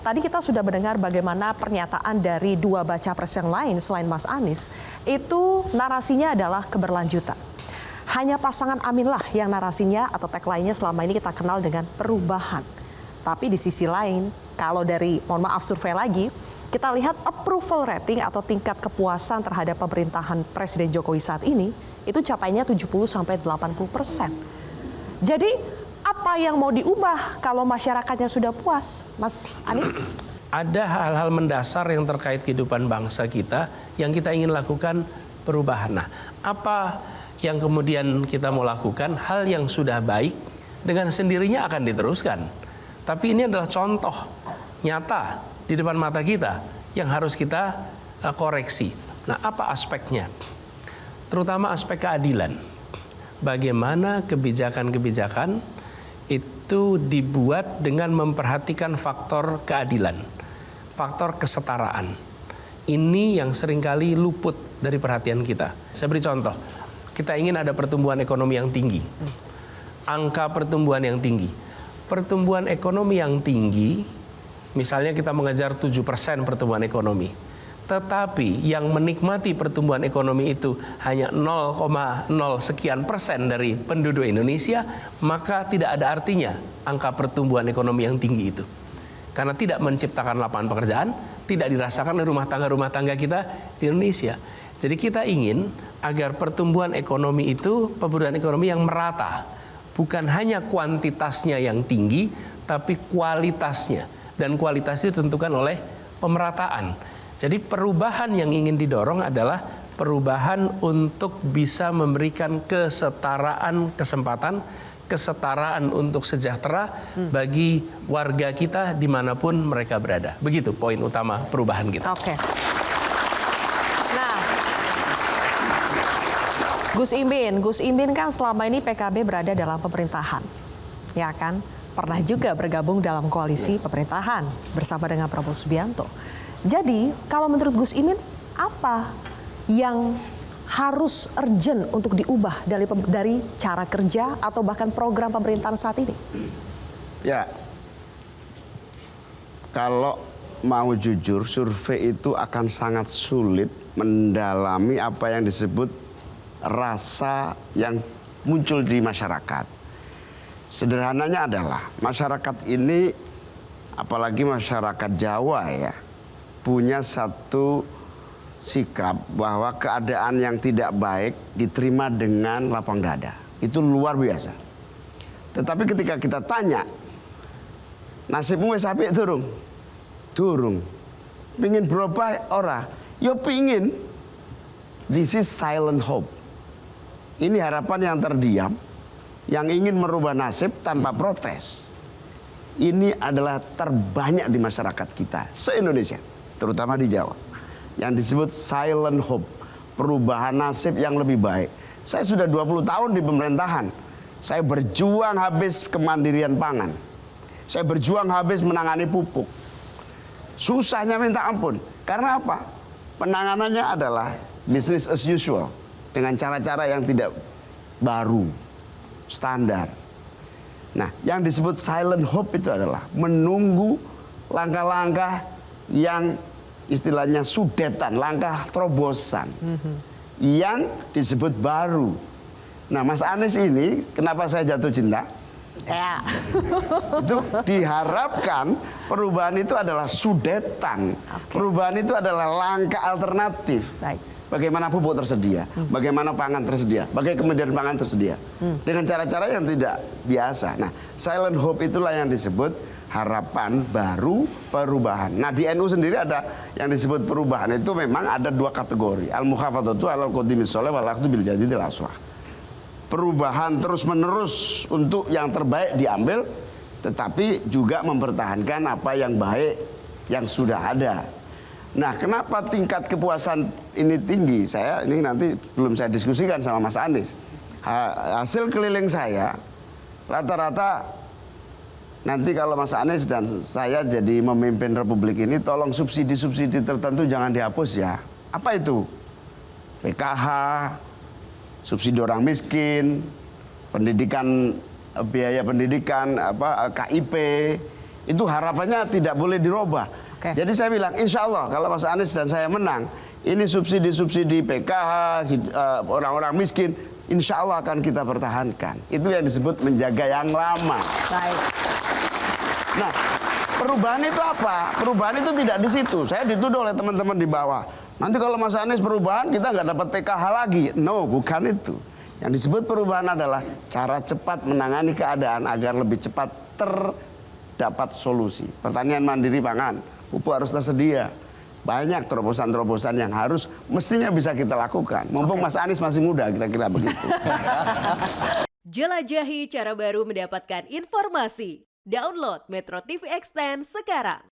tadi kita sudah mendengar bagaimana pernyataan dari dua baca pres yang lain selain Mas Anies, itu narasinya adalah keberlanjutan. Hanya pasangan Amin lah yang narasinya atau tagline-nya selama ini kita kenal dengan perubahan. Tapi di sisi lain, kalau dari, mohon maaf, survei lagi, kita lihat approval rating atau tingkat kepuasan terhadap pemerintahan Presiden Jokowi saat ini, itu capainya 70-80%. Jadi, apa yang mau diubah kalau masyarakatnya sudah puas, Mas Anies? Ada hal-hal mendasar yang terkait kehidupan bangsa kita yang kita ingin lakukan perubahan. Nah, apa yang kemudian kita mau lakukan? Hal yang sudah baik dengan sendirinya akan diteruskan. Tapi ini adalah contoh nyata di depan mata kita yang harus kita koreksi. Nah, apa aspeknya? Terutama aspek keadilan. Bagaimana kebijakan-kebijakan itu dibuat dengan memperhatikan faktor keadilan, faktor kesetaraan. Ini yang seringkali luput dari perhatian kita. Saya beri contoh, kita ingin ada pertumbuhan ekonomi yang tinggi, angka pertumbuhan yang tinggi. Pertumbuhan ekonomi yang tinggi, misalnya kita mengejar 7% pertumbuhan ekonomi. Tetapi yang menikmati pertumbuhan ekonomi itu hanya 0,0 sekian persen dari penduduk Indonesia, maka tidak ada artinya angka pertumbuhan ekonomi yang tinggi itu. Karena tidak menciptakan lapangan pekerjaan, tidak dirasakan oleh rumah tangga kita di Indonesia. Jadi kita ingin agar pertumbuhan ekonomi itu, pertumbuhan ekonomi yang merata. Bukan hanya kuantitasnya yang tinggi, tapi kualitasnya. Dan kualitasnya ditentukan oleh pemerataan. Jadi perubahan yang ingin didorong adalah perubahan untuk bisa memberikan kesetaraan kesempatan, kesetaraan untuk sejahtera bagi warga kita dimanapun mereka berada. Begitu poin utama perubahan kita. Oke. Nah, Gus Imin kan selama ini PKB berada dalam pemerintahan, ya kan? Pernah juga bergabung dalam koalisi pemerintahan bersama dengan Prabowo Subianto. Jadi, kalau menurut Gus Imin, apa yang harus urgent untuk diubah dari cara kerja atau bahkan program pemerintahan saat ini? Ya, kalau mau jujur, survei itu akan sangat sulit mendalami apa yang disebut rasa yang muncul di masyarakat. Sederhananya adalah, masyarakat ini, apalagi masyarakat Jawa ya, punya satu sikap bahwa keadaan yang tidak baik diterima dengan lapang dada. Itu luar biasa. Tetapi ketika kita tanya, nasibmu wis apik durung? Durung. Pingin berubah ora? Yo pingin. This is silent hope. Ini harapan yang terdiam, yang ingin merubah nasib tanpa protes. Ini adalah terbanyak di masyarakat kita se-Indonesia, terutama di Jawa, yang disebut silent hope, perubahan nasib yang lebih baik. Saya sudah 20 tahun di pemerintahan. Saya berjuang habis kemandirian pangan. Saya berjuang habis menangani pupuk. Susahnya minta ampun. Karena apa? Penanganannya adalah business as usual, dengan cara-cara yang tidak baru, standar. Nah, yang disebut silent hope itu adalah menunggu langkah-langkah yang istilahnya sudetan, langkah terobosan yang disebut baru. Nah, Mas Anies ini kenapa saya jatuh cinta? Ya. Itu diharapkan perubahan itu adalah sudetan. Perubahan itu adalah langkah alternatif. Baik. Bagaimana pupuk tersedia, bagaimana pangan tersedia, bagaimana kemudian pangan tersedia. Dengan cara-cara yang tidak biasa. Nah, silent hope itulah yang disebut harapan baru perubahan. Nah, di NU sendiri ada yang disebut perubahan. Itu memang ada dua kategori. Al-mukhafadhatu alal qadimis sholeh wal akhdhu bil jadidil aslah. Perubahan terus-menerus untuk yang terbaik diambil, tetapi juga mempertahankan apa yang baik yang sudah ada. Nah, kenapa tingkat kepuasan ini tinggi? Saya ini nanti belum saya diskusikan sama Mas Anies. Hasil keliling saya, rata-rata nanti kalau Mas Anies dan saya jadi memimpin Republik ini, tolong subsidi-subsidi tertentu jangan dihapus ya. Apa itu? PKH, subsidi orang miskin, pendidikan, biaya pendidikan, KIP, Itu harapannya tidak boleh dirubah. Oke. Jadi saya bilang, insya Allah kalau Mas Anies dan saya menang, ini subsidi-subsidi PKH, orang-orang miskin, insya Allah akan kita pertahankan. Itu yang disebut menjaga yang lama. Baik. Nah, perubahan itu apa? Perubahan itu tidak di situ. Saya dituduh oleh teman-teman di bawah. Nanti kalau Mas Anies perubahan, kita nggak dapat PKH lagi. No, bukan itu. Yang disebut perubahan adalah cara cepat menangani keadaan agar lebih cepat terdapat solusi. Pertanian mandiri pangan, pupuk harus tersedia. Banyak terobosan-terobosan yang harus mestinya bisa kita lakukan. Mumpung Mas Anies masih muda, kira-kira begitu. Jelajahi cara baru mendapatkan informasi. Download Metro TV Extend sekarang.